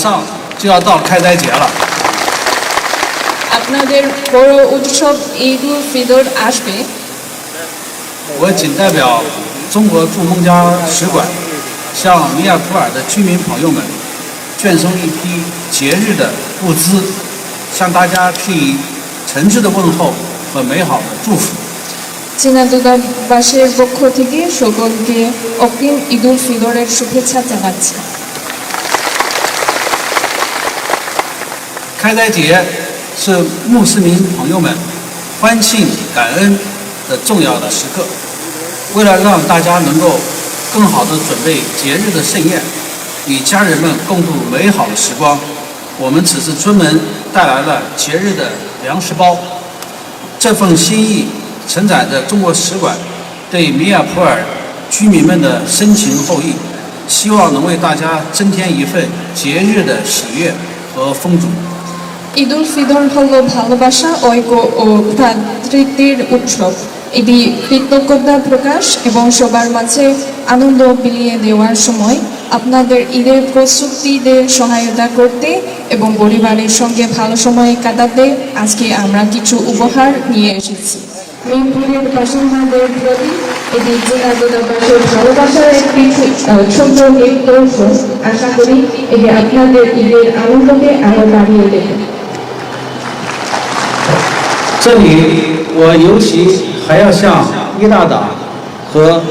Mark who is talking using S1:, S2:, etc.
S1: 上就要到开斋节了。
S2: আপনাদের বড় উৎসব ঈদ উল ফিতর আসবে।
S1: 我谨代表中国驻孟加使馆，向米尔普尔的居民朋友们捐送一批节日的物资，向大家致以诚挚的问候和美好的祝福。
S2: চীনা দূতাবাসের পক্ষ থেকে সকলকে অগ্রিম ঈদ উল ফিতরের শুভেচ্ছা জানাচ্ছি।
S1: 开斋节是穆斯林朋友们欢庆感恩的重要的时刻。为了让大家能够更好地准备节日的盛宴，与家人们共度美好的时光，我们此次专门带来了节日的粮食包。这份心意承载着中国使馆对米尔普尔居民们的深情厚谊，希望能为大家增添一份节日的喜悦和丰足。
S2: ঈদ উল ফিতর হলো ভালোবাসা, ঐক্য ও ভ্রাতৃত্বের উৎসব। এটি কৃতজ্ঞতা প্রকাশ এবং সবার মাঝে আনন্দ বিলিয়ে দেওয়ার সময়। আপনাদের ঈদের প্রস্তুতিতে সহায়তা করতে এবং পরিবারের সঙ্গে ভালো সময় কাটাতে আজকে আমরা কিছু উপহার নিয়ে এসেছি। মিরপুরের বাসিন্দাদের প্রতি এটি চীনা দূতাবাসের ভালোবাসার একটি ছোট্ট নিদর্শ। আশা করি এটি আপনাদের ঈদের আনন্দকে আরো বাড়িয়ে দেবে।
S1: 这里我尤其还要向伊大党和